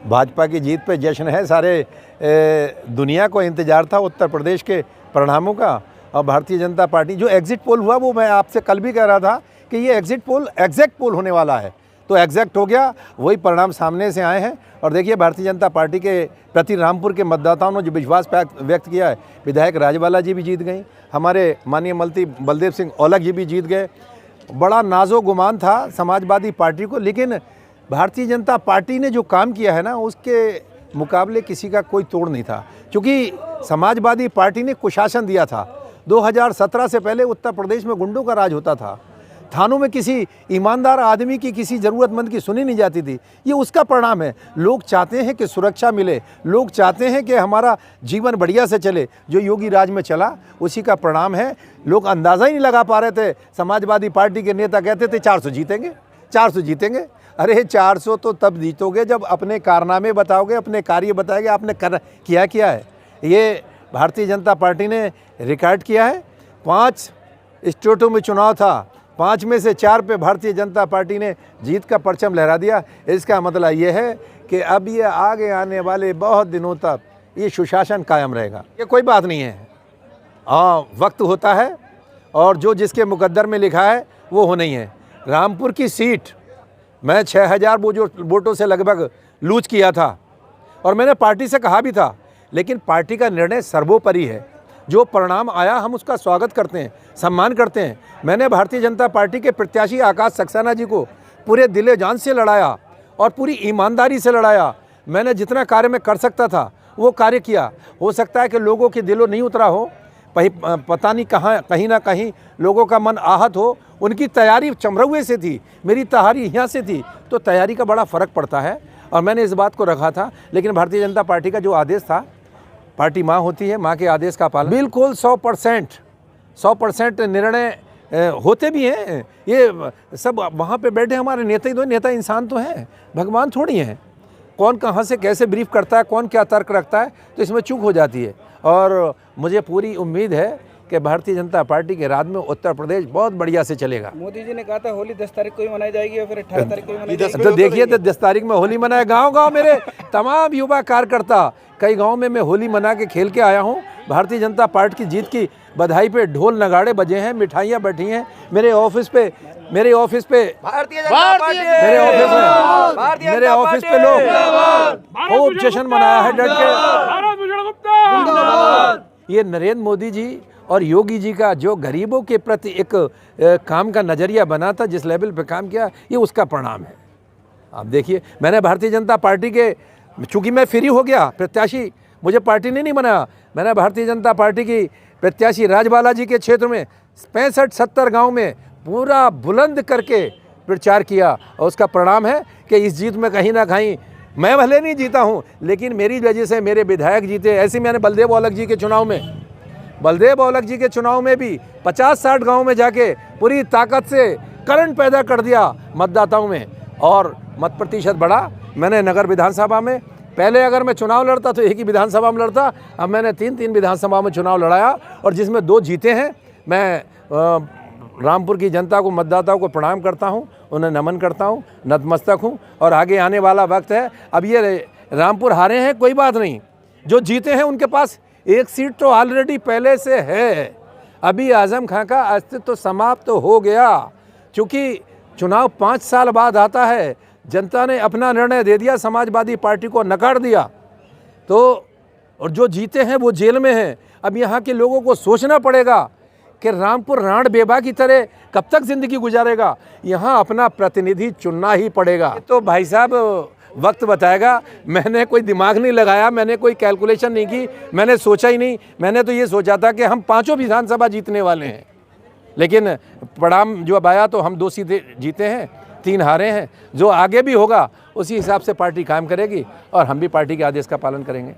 भाजपा की जीत पे जश्न है, सारे दुनिया को इंतज़ार था उत्तर प्रदेश के परिणामों का। और भारतीय जनता पार्टी जो एग्ज़िट पोल हुआ वो मैं आपसे कल भी कह रहा था कि ये एग्ज़िट पोल एग्जैक्ट पोल होने वाला है, तो एग्जैक्ट हो गया, वही परिणाम सामने से आए हैं। और देखिए भारतीय जनता पार्टी के प्रति रामपुर के मतदाताओं ने जो विश्वास व्यक्त किया है, विधायक राजबाला जी भी जीत गई, हमारे माननीय मंत्री बलदेव सिंह औलख जी भी जीत गए। बड़ा नाजो गुमान था समाजवादी पार्टी को, लेकिन भारतीय जनता पार्टी ने जो काम किया है ना, उसके मुकाबले किसी का कोई तोड़ नहीं था। क्योंकि समाजवादी पार्टी ने कुशासन दिया था। 2017 से पहले उत्तर प्रदेश में गुंडों का राज होता था, थानों में किसी ईमानदार आदमी की, किसी ज़रूरतमंद की सुनी नहीं जाती थी। ये उसका परिणाम है। लोग चाहते हैं कि सुरक्षा मिले, लोग चाहते हैं कि हमारा जीवन बढ़िया से चले। जो योगी राज में चला उसी का परिणाम है। लोग अंदाज़ा ही नहीं लगा पा रहे थे। समाजवादी पार्टी के नेता कहते थे 400 जीतेंगे, 400 जीतेंगे। अरे 400 तो तब जीतोगे जब अपने कारनामे बताओगे, अपने कार्य बताओगे, आपने किया है। ये भारतीय जनता पार्टी ने रिकॉर्ड किया है। 5 स्टेटों में चुनाव था, 5 में से 4 पे भारतीय जनता पार्टी ने जीत का परचम लहरा दिया। इसका मतलब ये है कि अब ये आगे आने वाले बहुत दिनों तक ये सुशासन कायम रहेगा। ये कोई बात नहीं है, हाँ वक्त होता है और जो जिसके मुकद्दर में लिखा है वो होना ही है। रामपुर की सीट मैं 6000 वोटों से लगभग लूज किया था और मैंने पार्टी से कहा भी था, लेकिन पार्टी का निर्णय सर्वोपरि है। जो परिणाम आया हम उसका स्वागत करते हैं, सम्मान करते हैं। मैंने भारतीय जनता पार्टी के प्रत्याशी आकाश सक्सेना जी को पूरे दिले जान से लड़ाया और पूरी ईमानदारी से लड़ाया। मैंने जितना कार्य में कर सकता था वो कार्य किया। हो सकता है कि लोगों के दिलों नहीं उतरा हो, पता नहीं कहीं ना कहीं लोगों का मन आहत हो। उनकी तैयारी चमरौए से थी, मेरी तैयारी यहाँ से थी, तो तैयारी का बड़ा फ़र्क पड़ता है और मैंने इस बात को रखा था। लेकिन भारतीय जनता पार्टी का जो आदेश था, पार्टी माँ होती है, माँ के आदेश का पालन बिल्कुल 100% निर्णय होते भी हैं। ये सब वहाँ पे बैठे हमारे नेता ही तो, नेता इंसान तो हैं, भगवान थोड़ी हैं। कौन कहाँ से कैसे ब्रीफ करता है, कौन क्या तर्क रखता है, तो इसमें चूक हो जाती है। और मुझे पूरी उम्मीद है कि भारतीय जनता पार्टी के राज में उत्तर प्रदेश बहुत बढ़िया से चलेगा। मोदी जी ने कहा था होली 10 तारीख को ही मनाई जाएगी और फिर 18 तारीख को ही मनाई जाएगी। तो देखिए 10 तारीख में होली मनाए। गांव मेरे तमाम युवा कार्यकर्ता, कई गांव में मैं होली मना के खेल के आया हूं। भारतीय जनता पार्टी की जीत की बधाई पे ढोल नगाड़े बजे हैं, मिठाइयाँ बैठी हैं। मेरे ऑफिस पे मेरे ऑफिस पे लोग खूब जश्न मनाया है डट के। ये नरेंद्र मोदी जी और योगी जी का जो गरीबों के प्रति एक काम का नज़रिया बना था, जिस लेवल पे काम किया, ये उसका परिणाम है। आप देखिए, मैंने भारतीय जनता पार्टी के, चूँकि मैं फ्री हो गया प्रत्याशी, मुझे पार्टी ने नहीं बनाया। मैंने भारतीय जनता पार्टी की प्रत्याशी राजबाला जी के क्षेत्र में 65-70 गाँव में पूरा बुलंद करके प्रचार किया और उसका परिणाम है कि इस जीत में कहीं ना कहीं मैं भले नहीं जीता हूँ, लेकिन मेरी वजह से मेरे विधायक जीते। ऐसे मैंने बलदेव औलख जी के चुनाव में भी 50-60 गाँव में जाके पूरी ताकत से करंट पैदा कर दिया मतदाताओं में और मत प्रतिशत बढ़ा। मैंने नगर विधानसभा में, पहले अगर मैं चुनाव लड़ता तो एक ही विधानसभा में लड़ता, अब मैंने 3 विधानसभा में चुनाव लड़ाया और जिसमें 2 जीते हैं। मैं रामपुर की जनता को, मतदाताओं को प्रणाम करता हूं, उन्हें नमन करता हूं, नतमस्तक हूं। और आगे आने वाला वक्त है। अब ये रामपुर हारे हैं कोई बात नहीं, जो जीते हैं उनके पास 1 सीट तो ऑलरेडी पहले से है। अभी आजम खां का अस्तित्व तो समाप्त हो गया, क्योंकि चुनाव 5 साल बाद आता है। जनता ने अपना निर्णय दे दिया, समाजवादी पार्टी को नकार दिया, तो और जो जीते हैं वो जेल में हैं। अब यहाँ के लोगों को सोचना पड़ेगा कि रामपुर राण बेबा की तरह कब तक ज़िंदगी गुजारेगा। यहाँ अपना प्रतिनिधि चुनना ही पड़ेगा। तो भाई साहब वक्त बताएगा। मैंने कोई दिमाग नहीं लगाया, मैंने कोई कैलकुलेशन नहीं की, मैंने सोचा ही नहीं। मैंने तो ये सोचा था कि हम 5 विधानसभा जीतने वाले हैं, लेकिन परिणाम जो अब आया तो हम 2 सीटें जीते हैं, 3 हारे हैं। जो आगे भी होगा उसी हिसाब से पार्टी काम करेगी और हम भी पार्टी के आदेश का पालन करेंगे।